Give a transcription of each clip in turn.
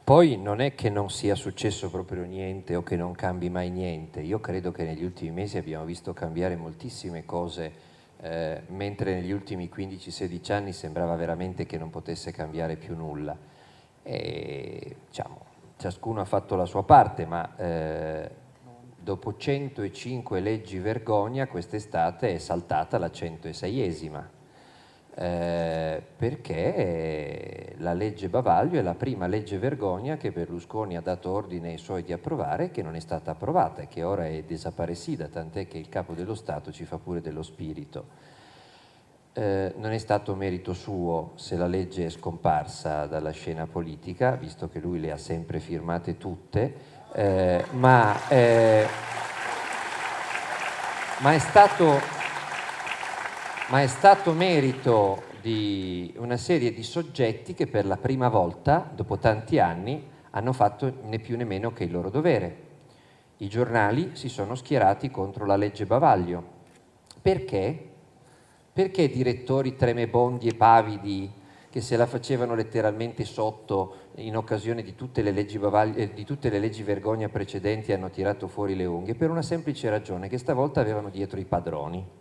poi non è che non sia successo proprio niente o che non cambi mai niente. Io credo che negli ultimi mesi abbiamo visto cambiare moltissime cose, mentre negli ultimi 15-16 anni sembrava veramente che non potesse cambiare più nulla. E, diciamo, ciascuno ha fatto la sua parte, ma dopo 105 leggi vergogna quest'estate è saltata la 106esima. Perché la legge Bavaglio è la prima legge vergogna che Berlusconi ha dato ordine ai suoi di approvare e che non è stata approvata e che ora è desaparecida, tant'è che il capo dello Stato ci fa pure dello spirito. Non è stato merito suo se la legge è scomparsa dalla scena politica, visto che lui le ha sempre firmate tutte, ma è stato merito di una serie di soggetti che per la prima volta, dopo tanti anni, hanno fatto né più né meno che il loro dovere. I giornali si sono schierati contro la legge Bavaglio. Perché? Perché direttori tremebondi e pavidi che se la facevano letteralmente sotto in occasione di tutte le leggi vergogna precedenti hanno tirato fuori le unghie? Per una semplice ragione, che stavolta avevano dietro i padroni.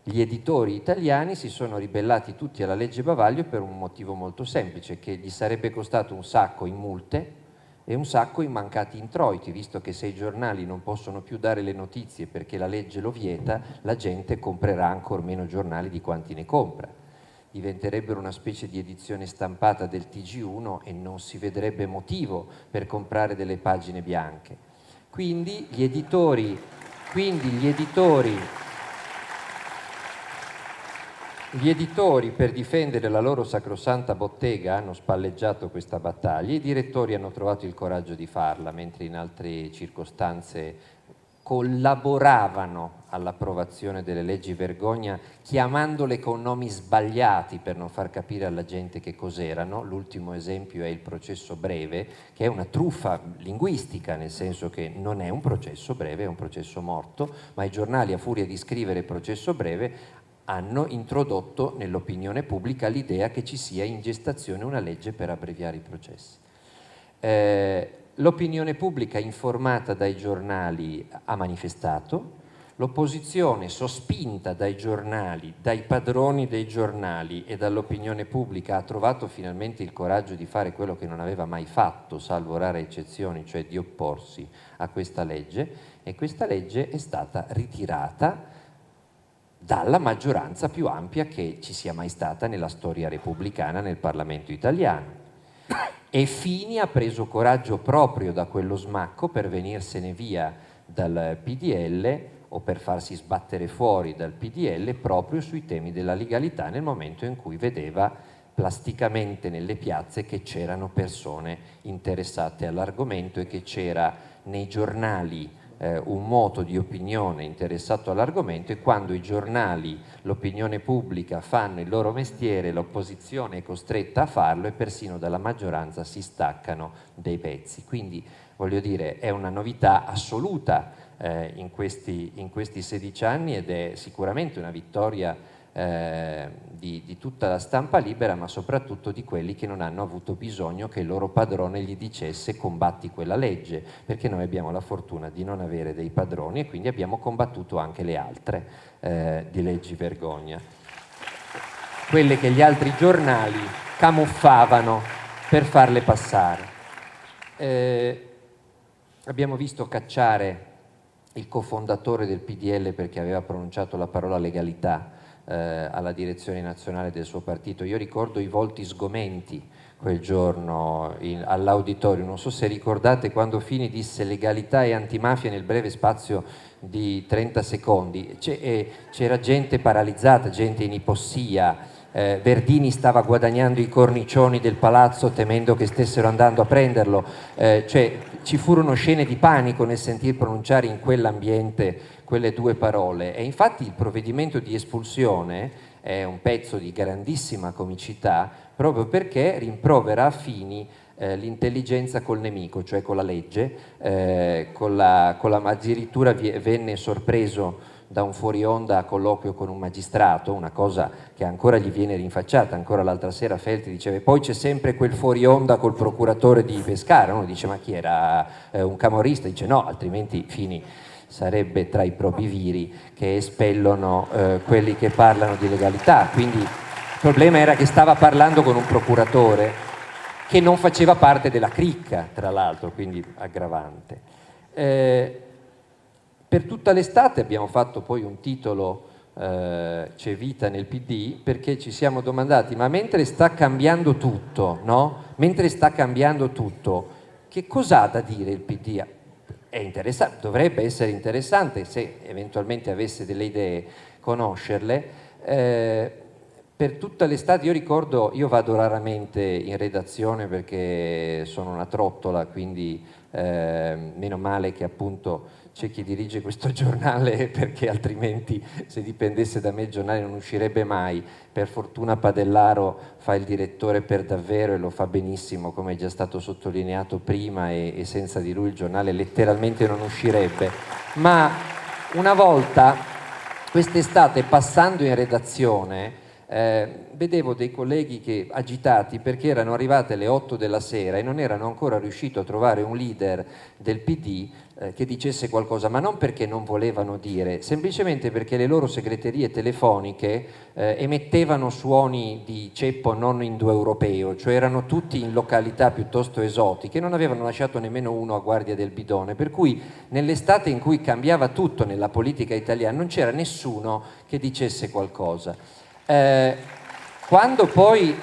Gli editori italiani si sono ribellati tutti alla legge Bavaglio per un motivo molto semplice, che gli sarebbe costato un sacco in multe e un sacco in mancati introiti, visto che se i giornali non possono più dare le notizie perché la legge lo vieta, la gente comprerà ancor meno giornali di quanti ne compra. Diventerebbero una specie di edizione stampata del TG1 e non si vedrebbe motivo per comprare delle pagine bianche. Quindi gli editori per difendere la loro sacrosanta bottega hanno spalleggiato questa battaglia, i direttori hanno trovato il coraggio di farla, mentre in altre circostanze collaboravano all'approvazione delle leggi vergogna, chiamandole con nomi sbagliati per non far capire alla gente che cos'erano. L'ultimo esempio è il processo breve, che è una truffa linguistica, nel senso che non è un processo breve, è un processo morto, ma i giornali, a furia di scrivere processo breve, hanno introdotto nell'opinione pubblica l'idea che ci sia in gestazione una legge per abbreviare i processi. L'opinione pubblica informata dai giornali ha manifestato, l'opposizione sospinta dai giornali, dai padroni dei giornali e dall'opinione pubblica ha trovato finalmente il coraggio di fare quello che non aveva mai fatto, salvo rare eccezioni, cioè di opporsi a questa legge, e questa legge è stata ritirata dalla maggioranza più ampia che ci sia mai stata nella storia repubblicana nel Parlamento italiano. E Fini ha preso coraggio proprio da quello smacco per venirsene via dal PDL o per farsi sbattere fuori dal PDL proprio sui temi della legalità, nel momento in cui vedeva plasticamente nelle piazze che c'erano persone interessate all'argomento e che c'era nei giornali un moto di opinione interessato all'argomento, e quando i giornali, l'opinione pubblica fanno il loro mestiere, l'opposizione è costretta a farlo e persino dalla maggioranza si staccano dei pezzi. Quindi voglio dire, è una novità assoluta in questi 16 anni ed è sicuramente una vittoria di tutta la stampa libera, ma soprattutto di quelli che non hanno avuto bisogno che il loro padrone gli dicesse combatti quella legge, perché noi abbiamo la fortuna di non avere dei padroni e quindi abbiamo combattuto anche le altre di leggi vergogna, quelle che gli altri giornali camuffavano per farle passare. Abbiamo visto cacciare il cofondatore del PDL perché aveva pronunciato la parola legalità alla direzione nazionale del suo partito. Io ricordo i volti sgomenti quel giorno all'auditorio, non so se ricordate quando Fini disse legalità e antimafia nel breve spazio di 30 secondi, c'era gente paralizzata, gente in ipossia, Verdini stava guadagnando i cornicioni del palazzo temendo che stessero andando a prenderlo, cioè ci furono scene di panico nel sentir pronunciare in quell'ambiente quelle due parole, e infatti il provvedimento di espulsione è un pezzo di grandissima comicità proprio perché rimprovera a Fini l'intelligenza col nemico, cioè con la legge, addirittura venne sorpreso da un fuori onda a colloquio con un magistrato, una cosa che ancora gli viene rinfacciata. Ancora l'altra sera Feltri diceva: poi c'è sempre quel fuori onda col procuratore di Pescara. Uno dice: ma chi era, un camorrista? Dice: no, altrimenti Fini sarebbe tra i propri viri che espellono quelli che parlano di legalità. Quindi il problema era che stava parlando con un procuratore che non faceva parte della cricca, tra l'altro, quindi aggravante. Per tutta l'estate abbiamo fatto poi un titolo, C'è vita nel PD, perché ci siamo domandati: ma mentre sta cambiando tutto, no? Mentre sta cambiando tutto, che cos'ha da dire il PD? È interessante, dovrebbe essere interessante, se eventualmente avesse delle idee, conoscerle. Per tutta l'estate, io ricordo, io vado raramente in redazione perché sono una trottola, quindi meno male che appunto c'è chi dirige questo giornale, perché altrimenti, se dipendesse da me, il giornale non uscirebbe mai. Per fortuna Padellaro fa il direttore per davvero e lo fa benissimo, come è già stato sottolineato prima, e senza di lui il giornale letteralmente non uscirebbe. Ma una volta, quest'estate, passando in redazione, vedevo dei colleghi agitati perché erano arrivate le 8 della sera e non erano ancora riusciti a trovare un leader del PD che dicesse qualcosa, ma non perché non volevano dire, semplicemente perché le loro segreterie telefoniche emettevano suoni di ceppo non indoeuropeo, cioè erano tutti in località piuttosto esotiche, non avevano lasciato nemmeno uno a guardia del bidone, per cui nell'estate in cui cambiava tutto nella politica italiana non c'era nessuno che dicesse qualcosa. Quando poi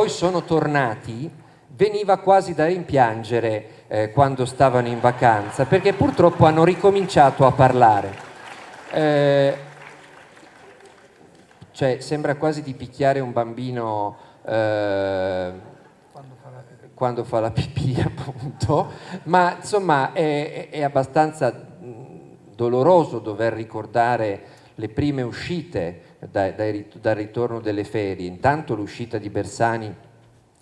sono tornati, veniva quasi da rimpiangere quando stavano in vacanza, perché purtroppo hanno ricominciato a parlare. Cioè, sembra quasi di picchiare un bambino quando fa la pipì, appunto, ma insomma è abbastanza doloroso dover ricordare le prime uscite dal ritorno delle ferie. Intanto l'uscita di Bersani,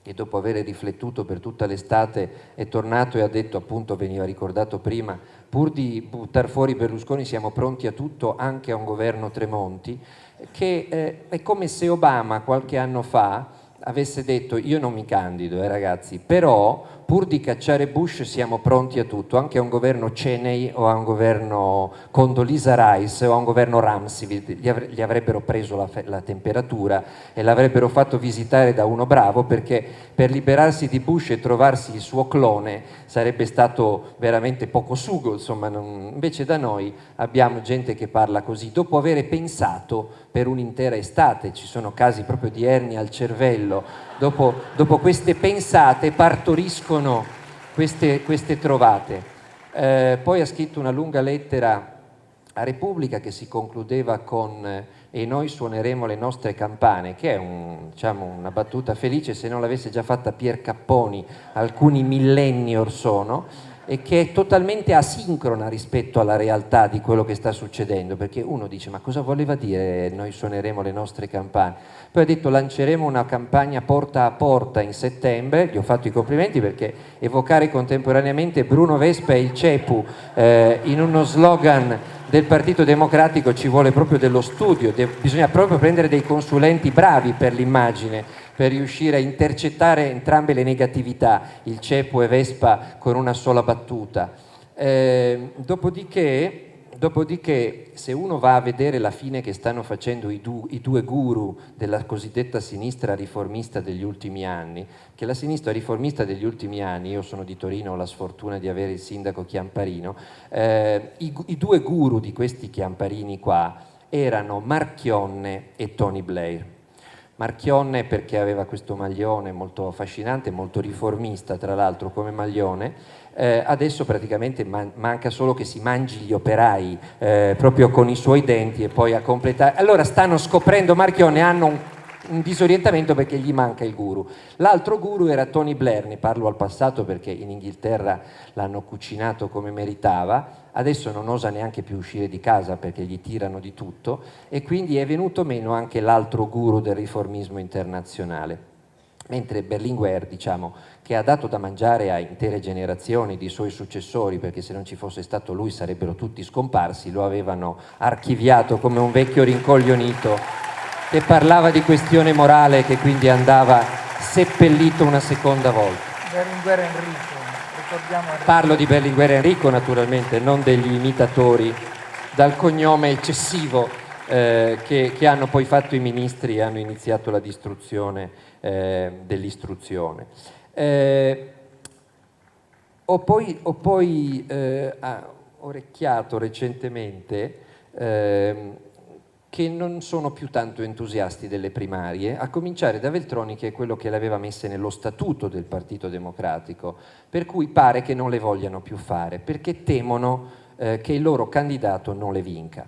che dopo aver riflettuto per tutta l'estate è tornato e ha detto, appunto veniva ricordato prima, pur di buttare fuori Berlusconi siamo pronti a tutto, anche a un governo Tremonti, che è come se Obama qualche anno fa avesse detto: io non mi candido, ragazzi, però pur di cacciare Bush siamo pronti a tutto, anche a un governo Cheney o a un governo Condoleezza Rice o a un governo Rumsfeld. Gli avrebbero preso la temperatura e l'avrebbero fatto visitare da uno bravo, perché per liberarsi di Bush e trovarsi il suo clone sarebbe stato veramente poco sugo, insomma. Invece da noi abbiamo gente che parla così, dopo aver pensato per un'intera estate. Ci sono casi proprio di ernia al cervello. Dopo queste pensate partoriscono queste trovate. Poi ha scritto una lunga lettera a Repubblica che si concludeva con "e noi suoneremo le nostre campane", che è una battuta felice, se non l'avesse già fatta Pier Capponi alcuni millenni or sono, e che è totalmente asincrona rispetto alla realtà di quello che sta succedendo, perché uno dice: ma cosa voleva dire "noi suoneremo le nostre campane"? Poi ha detto: lanceremo una campagna porta a porta in settembre. Gli ho fatto i complimenti, perché evocare contemporaneamente Bruno Vespa e il Cepu in uno slogan del Partito Democratico ci vuole proprio dello studio, bisogna proprio prendere dei consulenti bravi per l'immagine, per riuscire a intercettare entrambe le negatività, il Cepu e Vespa, con una sola battuta. Dopodiché, se uno va a vedere la fine che stanno facendo i due guru della cosiddetta sinistra riformista degli ultimi anni, che la sinistra riformista degli ultimi anni, io sono di Torino, ho la sfortuna di avere il sindaco Chiamparino, i due guru di questi Chiamparini qua erano Marchionne e Tony Blair. Marchionne perché aveva questo maglione molto affascinante, molto riformista tra l'altro come maglione. Adesso praticamente manca solo che si mangi gli operai proprio con i suoi denti, e poi a completare. Allora stanno scoprendo Marchionne, hanno un disorientamento perché gli manca il guru. L'altro guru era Tony Blair, ne parlo al passato perché in Inghilterra l'hanno cucinato come meritava. Adesso non osa neanche più uscire di casa perché gli tirano di tutto, e quindi è venuto meno anche l'altro guru del riformismo internazionale. mentre Berlinguer, diciamo, che ha dato da mangiare a intere generazioni di suoi successori, perché se non ci fosse stato lui sarebbero tutti scomparsi, lo avevano archiviato come un vecchio rincoglionito che parlava di questione morale, che quindi andava seppellito una seconda volta. Berlinguer Enrico, ricordiamo Enrico. Parlo di Berlinguer Enrico, naturalmente, non degli imitatori dal cognome eccessivo che hanno poi fatto i ministri e hanno iniziato la distruzione dell'istruzione. Ho poi orecchiato recentemente che non sono più tanto entusiasti delle primarie, a cominciare da Veltroni, che è quello che le aveva messe nello statuto del Partito Democratico, per cui pare che non le vogliano più fare, perché temono che il loro candidato non le vinca.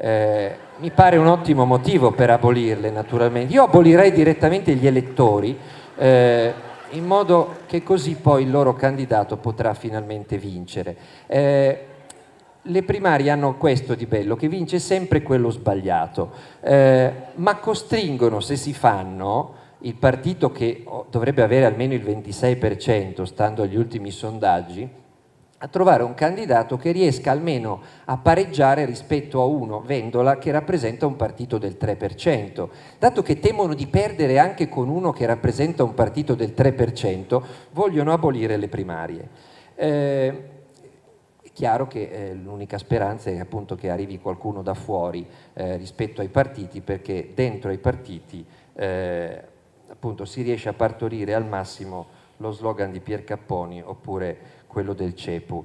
Mi pare un ottimo motivo per abolirle, naturalmente. Io abolirei direttamente gli elettori, in modo che così poi il loro candidato potrà finalmente vincere. Le primarie hanno questo di bello, che vince sempre quello sbagliato, ma costringono, se si fanno, il partito che dovrebbe avere almeno il 26%, stando agli ultimi sondaggi, a trovare un candidato che riesca almeno a pareggiare rispetto a uno, Vendola, che rappresenta un partito del 3%. Dato che temono di perdere anche con uno che rappresenta un partito del 3%, vogliono abolire le primarie. È chiaro che l'unica speranza è appunto che arrivi qualcuno da fuori rispetto ai partiti, perché dentro ai partiti appunto si riesce a partorire al massimo lo slogan di Pier Capponi oppure quello del CEPU.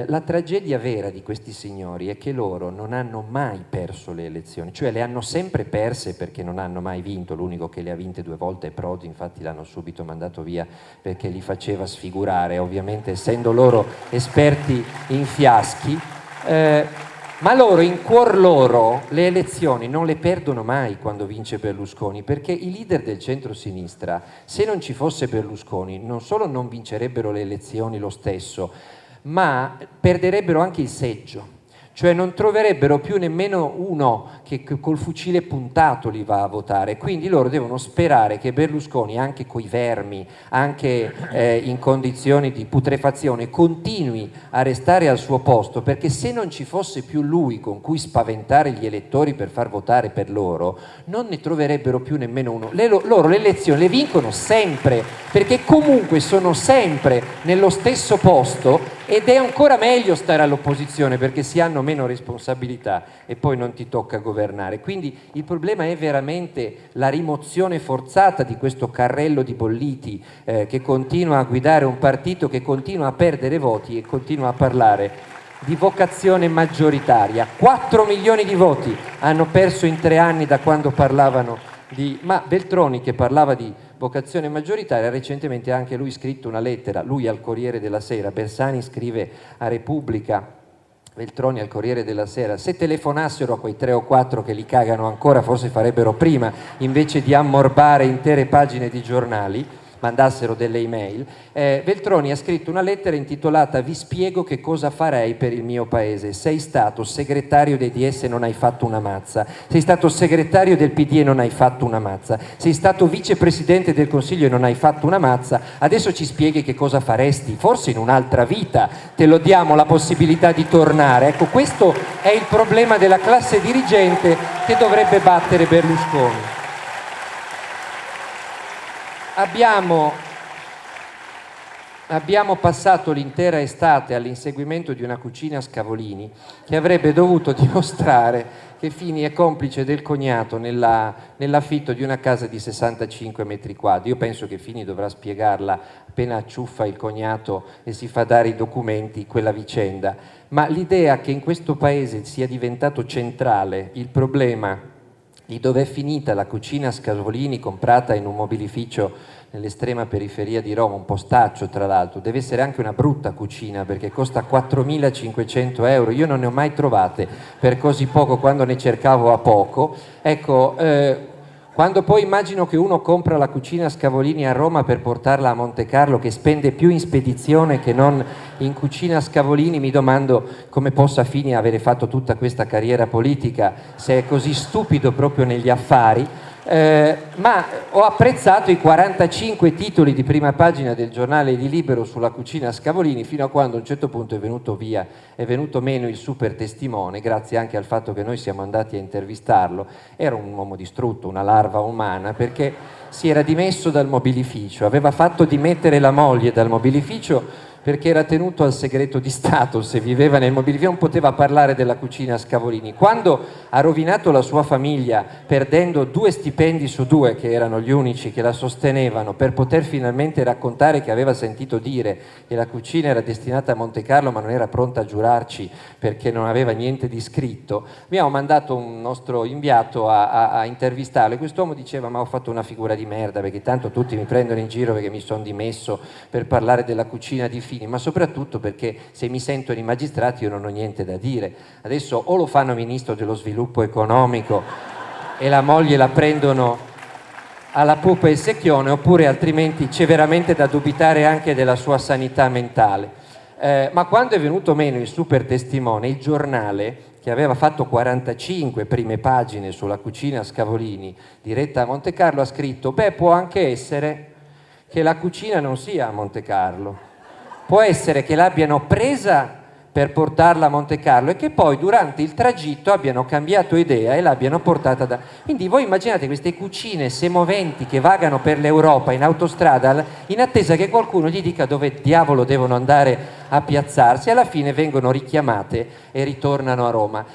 La tragedia vera di questi signori è che loro non hanno mai perso le elezioni, cioè le hanno sempre perse perché non hanno mai vinto. L'unico che le ha vinte 2 volte è Prodi, infatti l'hanno subito mandato via perché li faceva sfigurare, ovviamente essendo loro esperti in fiaschi. Ma loro, in cuor loro, le elezioni non le perdono mai quando vince Berlusconi, perché i leader del centro-sinistra, se non ci fosse Berlusconi, non solo non vincerebbero le elezioni lo stesso, ma perderebbero anche il seggio. Cioè non troverebbero più nemmeno uno che col fucile puntato li va a votare, quindi loro devono sperare che Berlusconi, anche coi vermi, anche in condizioni di putrefazione, continui a restare al suo posto, perché se non ci fosse più lui con cui spaventare gli elettori per far votare per loro, non ne troverebbero più nemmeno uno. Loro le elezioni le vincono sempre, perché comunque sono sempre nello stesso posto, ed è ancora meglio stare all'opposizione perché si hanno meno responsabilità e poi non ti tocca governare. Quindi il problema è veramente la rimozione forzata di questo carrello di bolliti che continua a guidare un partito che continua a perdere voti e continua a parlare di vocazione maggioritaria. 4 milioni di voti hanno perso in 3 anni da quando parlavano di... Ma Veltroni, che parlava di vocazione maggioritaria, recentemente ha anche lui scritto una lettera, lui al Corriere della Sera, Bersani scrive a Repubblica, Veltroni al Corriere della Sera: se telefonassero a quei 3 o 4 che li cagano ancora, forse farebbero prima, invece di ammorbare intere pagine di giornali, mandassero delle email. Veltroni ha scritto una lettera intitolata "Vi spiego che cosa farei per il mio paese. Sei stato segretario dei DS e non hai fatto una mazza, sei stato segretario del PD e non hai fatto una mazza, sei stato vicepresidente del Consiglio e non hai fatto una mazza, adesso ci spieghi che cosa faresti, forse in un'altra vita te lo diamo la possibilità di tornare". Ecco, questo è il problema della classe dirigente che dovrebbe battere Berlusconi. Abbiamo passato l'intera estate all'inseguimento di una cucina Scavolini che avrebbe dovuto dimostrare che Fini è complice del cognato nell'affitto di una casa di 65 metri quadri. Io penso che Fini dovrà spiegarla appena acciuffa il cognato e si fa dare i documenti, quella vicenda. Ma l'idea che in questo paese sia diventato centrale il problema di dove è finita la cucina Scavolini comprata in un mobilificio nell'estrema periferia di Roma, un postaccio tra l'altro, deve essere anche una brutta cucina perché costa 4.500 euro, io non ne ho mai trovate per così poco quando ne cercavo a poco. Ecco, quando poi immagino che uno compra la cucina Scavolini a Roma per portarla a Monte Carlo, che spende più in spedizione che non in cucina Scavolini, mi domando come possa Fini avere fatto tutta questa carriera politica se è così stupido proprio negli affari. Ma ho apprezzato i 45 titoli di prima pagina del giornale di Libero sulla cucina Scavolini, fino a quando a un certo punto è venuto meno il super testimone, grazie anche al fatto che noi siamo andati a intervistarlo. Era un uomo distrutto, una larva umana, perché si era dimesso dal mobilificio, aveva fatto dimettere la moglie dal mobilificio perché era tenuto al segreto di Stato, se viveva nel mobilificio non poteva parlare della cucina Scavolini. Quando ha rovinato la sua famiglia perdendo 2 stipendi su 2, che erano gli unici che la sostenevano, per poter finalmente raccontare che aveva sentito dire che la cucina era destinata a Montecarlo ma non era pronta a giurarci perché non aveva niente di scritto, abbiamo mandato un nostro inviato a intervistarlo, e quest'uomo diceva: ma ho fatto una figura di merda perché tanto tutti mi prendono in giro perché mi sono dimesso per parlare della cucina di Fini, ma soprattutto perché se mi sentono i magistrati io non ho niente da dire. Adesso o lo fanno ministro dello sviluppo economico e la moglie la prendono alla pupa e il secchione, oppure altrimenti c'è veramente da dubitare anche della sua sanità mentale. Ma quando è venuto meno il super testimone, il giornale, che aveva fatto 45 prime pagine sulla cucina Scavolini diretta a Montecarlo, ha scritto: beh, può anche essere che la cucina non sia a Montecarlo, può essere che l'abbiano presa per portarla a Montecarlo e che poi durante il tragitto abbiano cambiato idea e l'abbiano portata da... Quindi voi immaginate queste cucine semoventi che vagano per l'Europa in autostrada in attesa che qualcuno gli dica dove diavolo devono andare a piazzarsi, alla fine vengono richiamate e ritornano a Roma.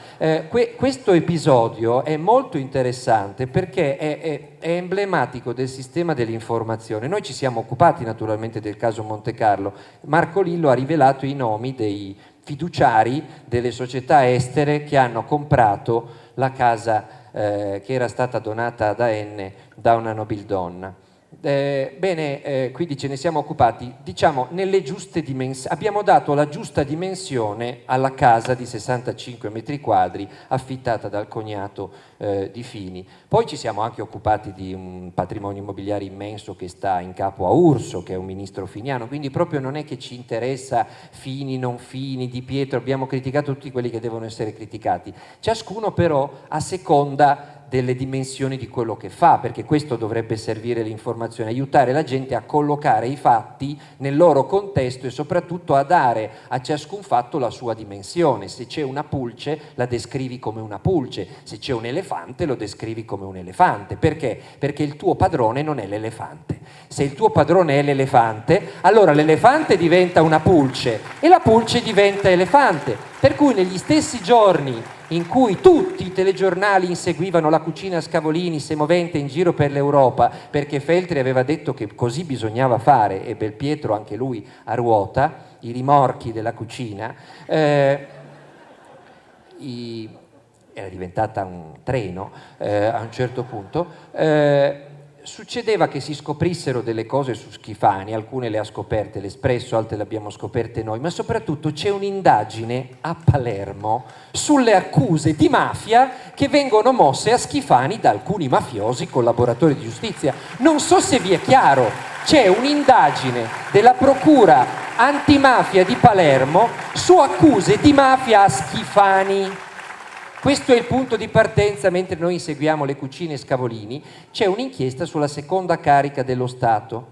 Questo episodio è molto interessante perché è emblematico del sistema dell'informazione. Noi ci siamo occupati naturalmente del caso Montecarlo. Marco Lillo ha rivelato i nomi dei fiduciari delle società estere che hanno comprato la casa che era stata donata da Enne da una nobildonna. Quindi ce ne siamo occupati, diciamo, nelle giuste dimensioni. Abbiamo dato la giusta dimensione alla casa di 65 metri quadri affittata dal cognato di Fini. Poi ci siamo anche occupati di un patrimonio immobiliare immenso che sta in capo a Urso, che è un ministro finiano, quindi proprio non è che ci interessa Fini, non Fini, Di Pietro, abbiamo criticato tutti quelli che devono essere criticati, ciascuno però a seconda delle dimensioni di quello che fa, perché questo dovrebbe servire l'informazione, aiutare la gente a collocare i fatti nel loro contesto e soprattutto a dare a ciascun fatto la sua dimensione. Se c'è una pulce la descrivi come una pulce, se c'è un elefante lo descrivi come un elefante. Perché? Perché il tuo padrone non è l'elefante. Se il tuo padrone è l'elefante, allora l'elefante diventa una pulce e la pulce diventa elefante. Per cui negli stessi giorni in cui tutti i telegiornali inseguivano la cucina Scavolini semovente in giro per l'Europa perché Feltri aveva detto che così bisognava fare, e Belpietro anche lui a ruota, i rimorchi della cucina, era diventata un treno a un certo punto, succedeva che si scoprissero delle cose su Schifani, alcune le ha scoperte l'Espresso, altre le abbiamo scoperte noi, ma soprattutto c'è un'indagine a Palermo sulle accuse di mafia che vengono mosse a Schifani da alcuni mafiosi collaboratori di giustizia. Non so se vi è chiaro, c'è un'indagine della procura antimafia di Palermo su accuse di mafia a Schifani. Questo è il punto di partenza. Mentre noi inseguiamo le cucine Scavolini, c'è un'inchiesta sulla seconda carica dello Stato.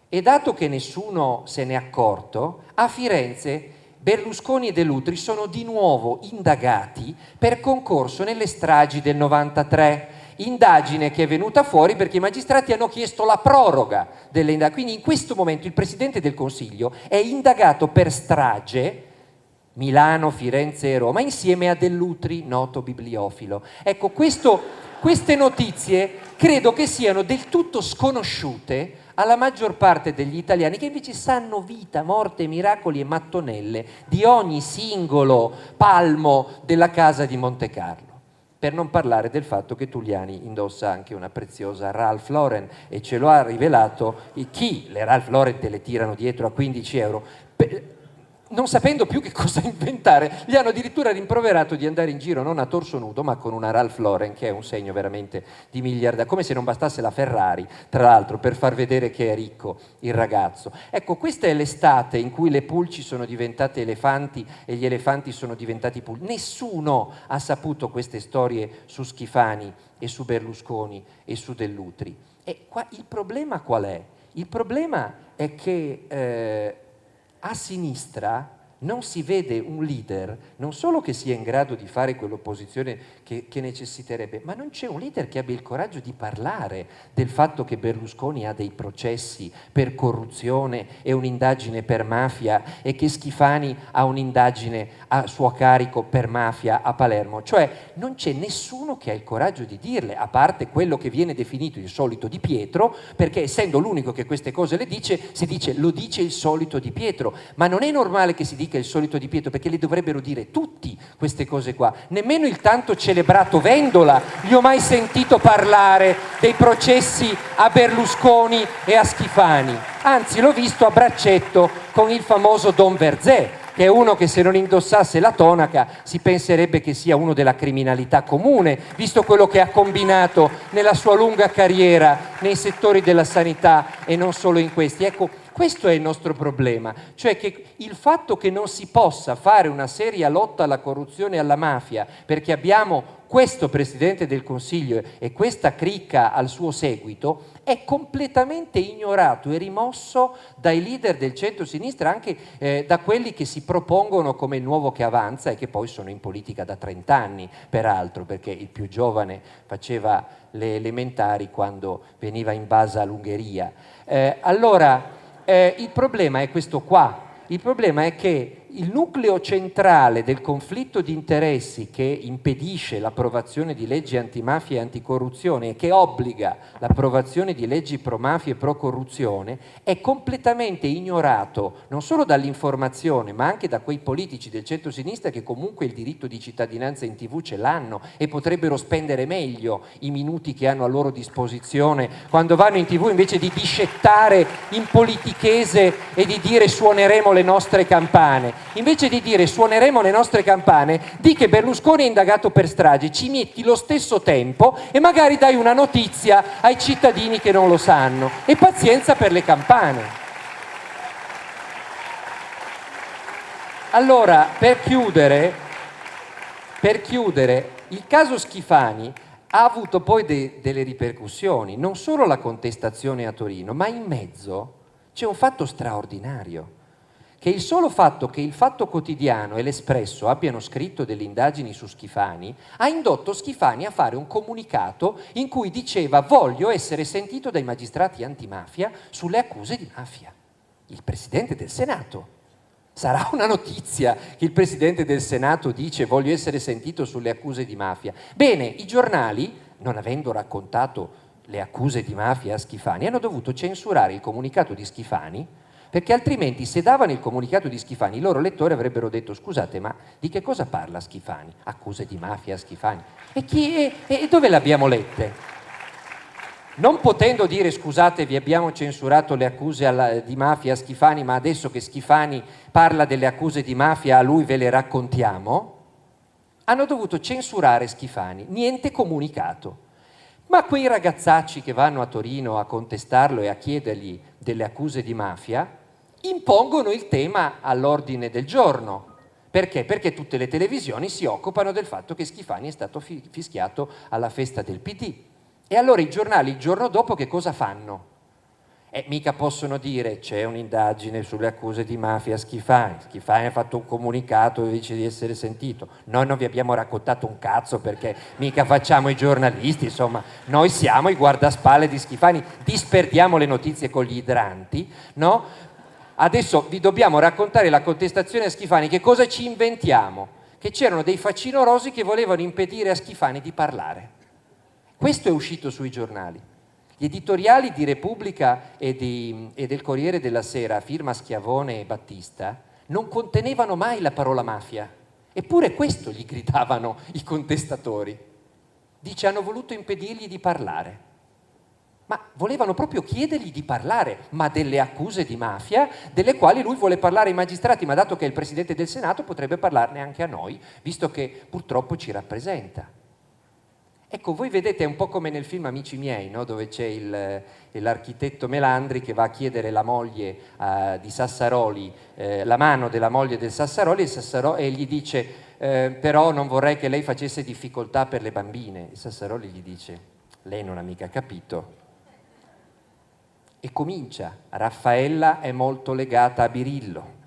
E dato che nessuno se n'è accorto, a Firenze Berlusconi e Dell'Utri sono di nuovo indagati per concorso nelle stragi del 93. Indagine che è venuta fuori perché i magistrati hanno chiesto la proroga delle indagini. Quindi in questo momento il Presidente del Consiglio è indagato per strage Milano, Firenze e Roma, insieme a Dell'Utri, noto bibliofilo. Ecco, queste notizie credo che siano del tutto sconosciute alla maggior parte degli italiani, che invece sanno vita, morte, miracoli e mattonelle di ogni singolo palmo della casa di Montecarlo. Per non parlare del fatto che Tuliani indossa anche una preziosa Ralph Lauren e ce lo ha rivelato chi. Le Ralph Lauren te le tirano dietro a 15 euro. non sapendo più che cosa inventare, gli hanno addirittura rimproverato di andare in giro non a torso nudo, ma con una Ralph Lauren, che è un segno veramente di miliardario, come se non bastasse la Ferrari, tra l'altro, per far vedere che è ricco il ragazzo. Ecco, questa è l'estate in cui le pulci sono diventate elefanti e gli elefanti sono diventati pulci. Nessuno ha saputo queste storie su Schifani e su Berlusconi e su Dell'Utri. E qua il problema qual è? Il problema è che a sinistra non si vede un leader, non solo che sia in grado di fare quell'opposizione che necessiterebbe, ma non c'è un leader che abbia il coraggio di parlare del fatto che Berlusconi ha dei processi per corruzione e un'indagine per mafia e che Schifani ha un'indagine a suo carico per mafia a Palermo. Cioè non c'è nessuno che ha il coraggio di dirle, a parte quello che viene definito il solito Di Pietro, perché essendo l'unico che queste cose le dice, si dice lo dice il solito Di Pietro, ma non è normale che si dica il solito Di Pietro, perché le dovrebbero dire tutti queste cose qua. Nemmeno il tanto celebrato Vendola gli ho mai sentito parlare dei processi a Berlusconi e a Schifani, anzi l'ho visto a braccetto con il famoso Don Verzé, che è uno che se non indossasse la tonaca si penserebbe che sia uno della criminalità comune, visto quello che ha combinato nella sua lunga carriera nei settori della sanità e non solo in questi. Ecco, questo è il nostro problema, cioè che il fatto che non si possa fare una seria lotta alla corruzione e alla mafia perché abbiamo questo Presidente del Consiglio e questa cricca al suo seguito è completamente ignorato e rimosso dai leader del centro-sinistra, anche da quelli che si propongono come il nuovo che avanza e che poi sono in politica da 30 anni, peraltro, perché il più giovane faceva le elementari quando veniva invasa l'Ungheria. Il problema è questo qua, il problema è che il nucleo centrale del conflitto di interessi che impedisce l'approvazione di leggi antimafia e anticorruzione e che obbliga l'approvazione di leggi pro mafia e pro corruzione è completamente ignorato non solo dall'informazione ma anche da quei politici del centro-sinistra che comunque il diritto di cittadinanza in TV ce l'hanno e potrebbero spendere meglio i minuti che hanno a loro disposizione quando vanno in TV invece di discettare in politichese e di dire suoneremo le nostre campane. Invece di dire suoneremo le nostre campane, di che Berlusconi è indagato per stragi, ci metti lo stesso tempo e magari dai una notizia ai cittadini che non lo sanno. E pazienza per le campane. Allora, per chiudere, il caso Schifani ha avuto poi delle ripercussioni, non solo la contestazione a Torino, ma in mezzo c'è un fatto straordinario. Che il solo fatto che il Fatto Quotidiano e l'Espresso abbiano scritto delle indagini su Schifani ha indotto Schifani a fare un comunicato in cui diceva voglio essere sentito dai magistrati antimafia sulle accuse di mafia. Il Presidente del Senato. Sarà una notizia che il Presidente del Senato dice voglio essere sentito sulle accuse di mafia. Bene, i giornali, non avendo raccontato le accuse di mafia a Schifani, hanno dovuto censurare il comunicato di Schifani perché altrimenti se davano il comunicato di Schifani i loro lettori avrebbero detto scusate ma di che cosa parla Schifani? Accuse di mafia a Schifani? E dove le abbiamo lette? Non potendo dire scusate vi abbiamo censurato le accuse di mafia a Schifani ma adesso che Schifani parla delle accuse di mafia a lui ve le raccontiamo, hanno dovuto censurare Schifani, niente comunicato. Ma quei ragazzacci che vanno a Torino a contestarlo e a chiedergli delle accuse di mafia impongono il tema all'ordine del giorno. Perché? Perché tutte le televisioni si occupano del fatto che Schifani è stato fischiato alla festa del PD. E allora i giornali il giorno dopo che cosa fanno? Mica possono dire c'è un'indagine sulle accuse di mafia a Schifani. Schifani ha fatto un comunicato e dice di essere sentito. Noi non vi abbiamo raccontato un cazzo perché mica facciamo i giornalisti, insomma, noi siamo i guardaspalle di Schifani, disperdiamo le notizie con gli idranti, no? Adesso vi dobbiamo raccontare la contestazione a Schifani, che cosa ci inventiamo? Che c'erano dei facinorosi che volevano impedire a Schifani di parlare. Questo è uscito sui giornali. Gli editoriali di Repubblica e del Corriere della Sera, firma Schiavone e Battista, non contenevano mai la parola mafia. Eppure questo gli gridavano i contestatori. Dice, hanno voluto impedirgli di parlare. Ma volevano proprio chiedergli di parlare, ma delle accuse di mafia, delle quali lui vuole parlare ai magistrati, ma dato che è il Presidente del Senato potrebbe parlarne anche a noi, visto che purtroppo ci rappresenta. Ecco, voi vedete, è un po' come nel film Amici miei, no? Dove c'è l'architetto Melandri che va a chiedere la moglie di Sassaroli, la mano della moglie del Sassaroli, e gli dice però non vorrei che lei facesse difficoltà per le bambine. Il Sassaroli gli dice, lei non ha mica capito. E comincia, Raffaella è molto legata a Birillo.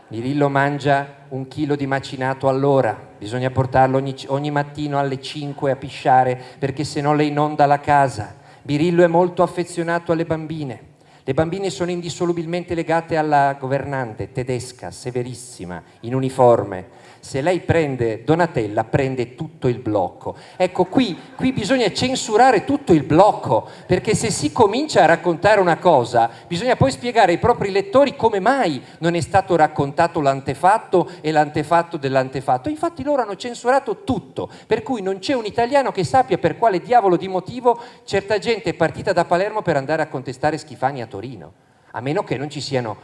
Birillo mangia 1 chilo di macinato all'ora, bisogna portarlo ogni mattino alle 5 a pisciare perché se no lei non dà la casa. Birillo è molto affezionato alle bambine. Le bambine sono indissolubilmente legate alla governante tedesca, severissima, in uniforme. Se lei prende Donatella, prende tutto il blocco. Ecco, qui bisogna censurare tutto il blocco, perché se si comincia a raccontare una cosa, bisogna poi spiegare ai propri lettori come mai non è stato raccontato l'antefatto e l'antefatto dell'antefatto. Infatti loro hanno censurato tutto, per cui non c'è un italiano che sappia per quale diavolo di motivo certa gente è partita da Palermo per andare a contestare Schifani a Torino, a meno che non ci siano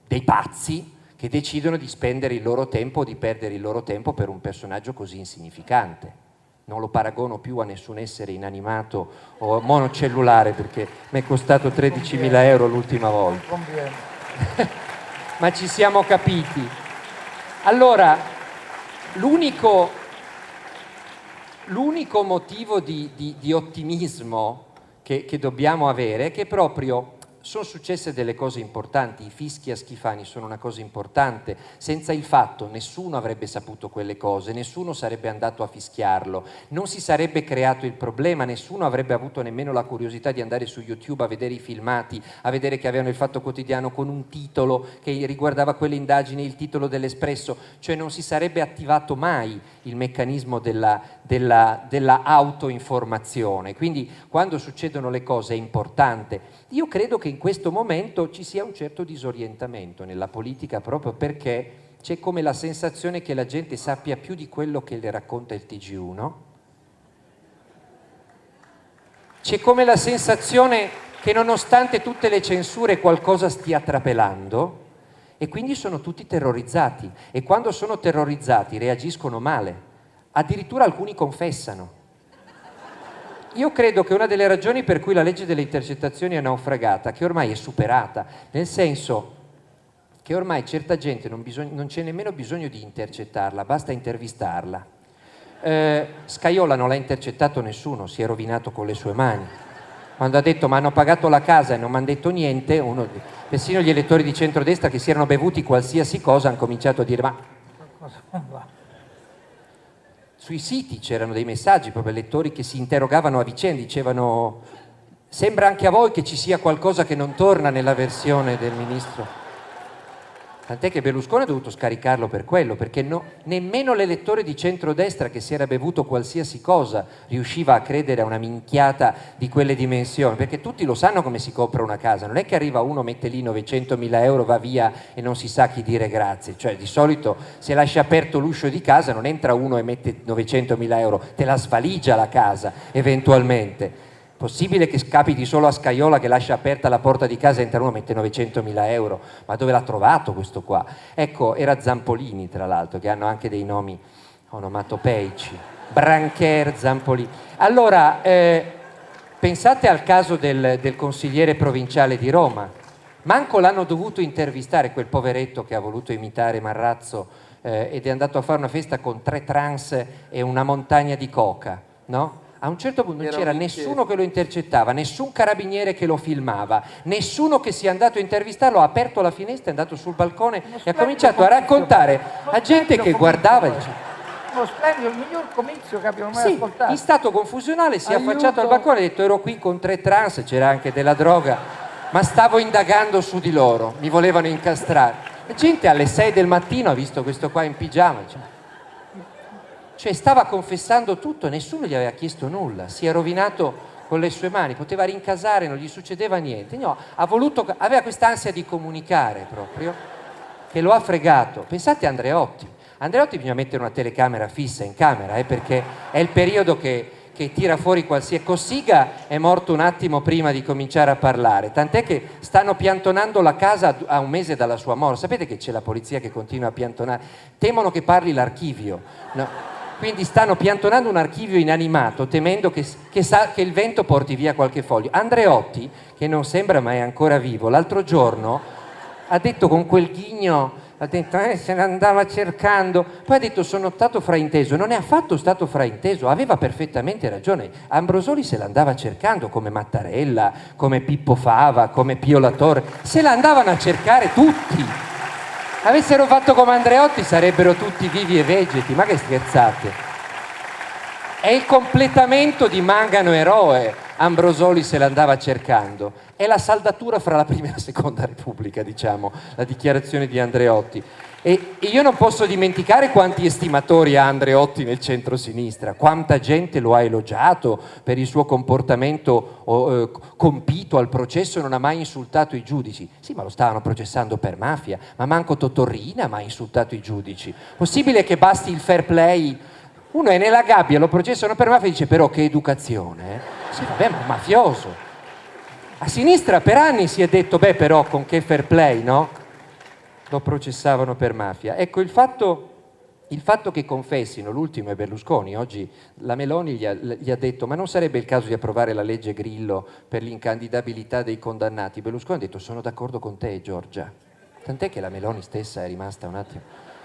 dei pazzi che decidono di spendere il loro tempo o di perdere il loro tempo per un personaggio così insignificante. Non lo paragono più a nessun essere inanimato o monocellulare perché mi è costato 13.000 euro l'ultima volta. Ma ci siamo capiti. Allora, l'unico motivo di ottimismo che dobbiamo avere è che proprio sono successe delle cose importanti, i fischi a Schifani sono una cosa importante, senza il fatto nessuno avrebbe saputo quelle cose, nessuno sarebbe andato a fischiarlo, non si sarebbe creato il problema, nessuno avrebbe avuto nemmeno la curiosità di andare su YouTube a vedere i filmati, a vedere che avevano il Fatto Quotidiano con un titolo che riguardava quelle indagini, il titolo dell'Espresso, cioè non si sarebbe attivato mai il meccanismo della autoinformazione. Quindi quando succedono le cose è importante. Io credo che in questo momento ci sia un certo disorientamento nella politica proprio perché c'è come la sensazione che la gente sappia più di quello che le racconta il TG1. C'è come la sensazione che nonostante tutte le censure qualcosa stia trapelando e quindi sono tutti terrorizzati e quando sono terrorizzati reagiscono male, addirittura alcuni confessano. Io credo che una delle ragioni per cui la legge delle intercettazioni è naufragata, che ormai è superata, nel senso che ormai certa gente non c'è nemmeno bisogno di intercettarla, basta intervistarla. Scajola non l'ha intercettato nessuno, si è rovinato con le sue mani. Quando ha detto ma hanno pagato la casa e non mi hanno detto niente, persino gli elettori di centrodestra che si erano bevuti qualsiasi cosa hanno cominciato a dire ma Cosa non va? sui siti c'erano dei messaggi, proprio lettori che si interrogavano a vicenda, dicevano sembra anche a voi che ci sia qualcosa che non torna nella versione del ministro. Tant'è che Berlusconi ha dovuto scaricarlo per quello, perché nemmeno l'elettore di centrodestra che si era bevuto qualsiasi cosa riusciva a credere a una minchiata di quelle dimensioni, perché tutti lo sanno come si compra una casa, non è che arriva uno, mette lì 900.000 euro, va via e non si sa chi dire grazie, cioè di solito se lasci aperto l'uscio di casa non entra uno e mette 900.000 euro, te la svaligia la casa eventualmente. Possibile che capiti solo a Scajola che lascia aperta la porta di casa e entra uno e mette 900.000 euro? Ma dove l'ha trovato questo qua? Ecco, era Zampolini tra l'altro, che hanno anche dei nomi onomatopeici. Brancher, Zampolini. Allora, pensate al caso del consigliere provinciale di Roma. Manco l'hanno dovuto intervistare quel poveretto che ha voluto imitare Marrazzo ed è andato a fare una festa con 3 trans e una montagna di coca, no? A un certo punto non c'era nessuno che lo intercettava, nessun carabiniere che lo filmava, nessuno che sia andato a intervistarlo, ha aperto la finestra, è andato sul balcone e ha cominciato a raccontare a gente che guardava. Uno splendido, il miglior comizio che abbiamo mai ascoltato. In stato confusionale si è affacciato al balcone e ha detto ero qui con 3 trans, c'era anche della droga, ma stavo indagando su di loro, mi volevano incastrare. La gente alle 6 del mattino ha visto questo qua in pigiama, cioè stava confessando tutto, nessuno gli aveva chiesto nulla, si è rovinato con le sue mani, poteva rincasare, non gli succedeva niente. No, aveva quest'ansia di comunicare proprio, che lo ha fregato. Pensate a Andreotti. Andreotti bisogna mettere una telecamera fissa in camera, perché è il periodo che che tira fuori qualsiasi... Cossiga è morto un attimo prima di cominciare a parlare, tant'è che stanno piantonando la casa a un mese dalla sua morte. Sapete che c'è la polizia che continua a piantonare? Temono che parli l'archivio, no? Quindi stanno piantonando un archivio inanimato, temendo che il vento porti via qualche foglio. Andreotti, che non sembra ma è ancora vivo, l'altro giorno ha detto con quel ghigno, ha detto se ne andava cercando, poi ha detto sono stato frainteso. Non è affatto stato frainteso, aveva perfettamente ragione. Ambrosoli se l'andava cercando, come Mattarella, come Pippo Fava, come Pio La Torre, se l'andavano a cercare tutti. Avessero fatto come Andreotti sarebbero tutti vivi e vegeti, ma che scherzate? È il completamento di Mangano eroe, Ambrosoli se l'andava cercando. È la saldatura fra la prima e la seconda Repubblica, diciamo, la dichiarazione di Andreotti. E io non posso dimenticare quanti estimatori ha Andreotti nel centro-sinistra, quanta gente lo ha elogiato per il suo comportamento compito al processo, non ha mai insultato i giudici. Sì, ma lo stavano processando per mafia, ma manco Totorrina ha mai insultato i giudici. Possibile che basti il fair play? Uno è nella gabbia, lo processano per mafia e dice però che educazione, eh? Sì, vabbè, ma un mafioso. A sinistra per anni si è detto, beh però con che fair play, no? Lo processavano per mafia. Ecco, il fatto che confessino, l'ultimo è Berlusconi, oggi la Meloni gli ha detto ma non sarebbe il caso di approvare la legge Grillo per l'incandidabilità dei condannati? Berlusconi ha detto sono d'accordo con te Giorgia, tant'è che la Meloni stessa è rimasta un attimo,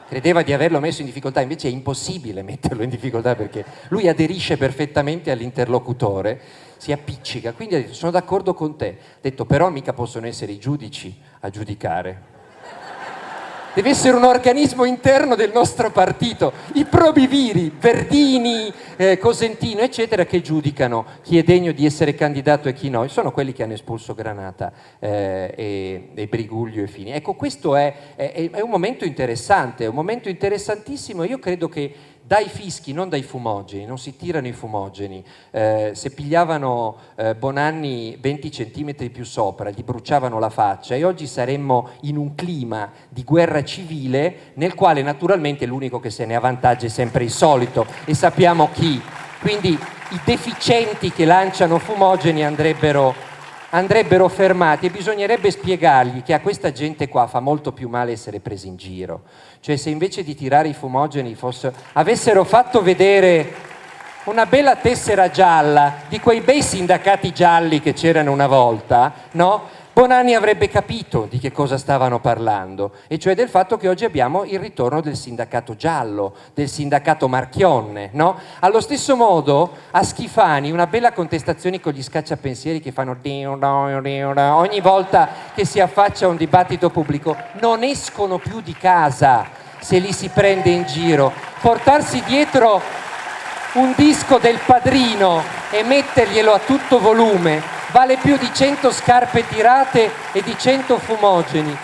credeva di averlo messo in difficoltà, invece è impossibile metterlo in difficoltà perché lui aderisce perfettamente all'interlocutore, si appiccica, quindi ha detto sono d'accordo con te, ha detto però mica possono essere i giudici a giudicare. Deve essere un organismo interno del nostro partito, i probiviri, Verdini, Cosentino, eccetera, che giudicano chi è degno di essere candidato e chi no. Sono quelli che hanno espulso Granata e Briguglio e Fini. Ecco, questo è un momento interessante, è un momento interessantissimo. Io credo che dai fischi, non dai fumogeni, non si tirano i fumogeni. Se pigliavano Bonanni 20 centimetri più sopra, gli bruciavano la faccia e oggi saremmo in un clima di guerra civile nel quale naturalmente l'unico che se ne avvantaggia è sempre il solito e sappiamo chi. Quindi i deficienti che lanciano fumogeni andrebbero fermati e bisognerebbe spiegargli che a questa gente qua fa molto più male essere presi in giro. Cioè se invece di tirare i fumogeni avessero fatto vedere una bella tessera gialla di quei bei sindacati gialli che c'erano una volta, no? Bonanni avrebbe capito di che cosa stavano parlando, e cioè del fatto che oggi abbiamo il ritorno del sindacato giallo, del sindacato Marchionne, no? Allo stesso modo a Schifani una bella contestazione con gli scacciapensieri che fanno ogni volta che si affaccia a un dibattito pubblico, non escono più di casa se li si prende in giro. Portarsi dietro un disco del Padrino e metterglielo a tutto volume vale più di 100 scarpe tirate e di 100 fumogeni.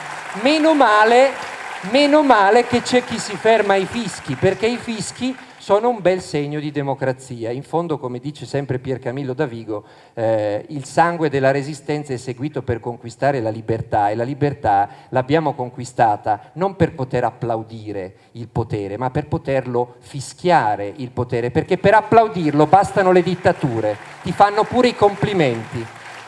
Meno male che c'è chi si ferma ai fischi, perché i fischi sono un bel segno di democrazia. In fondo, come dice sempre Pier Camillo Davigo, il sangue della resistenza è seguito per conquistare la libertà, e la libertà l'abbiamo conquistata non per poter applaudire il potere, ma per poterlo fischiare il potere, perché per applaudirlo bastano le dittature, ti fanno pure i complimenti.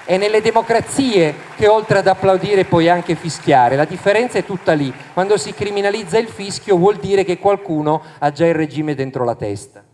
È nelle democrazie che oltre ad applaudire puoi anche fischiare. La differenza è tutta lì. Quando si criminalizza il fischio vuol dire che qualcuno ha già il regime dentro la testa.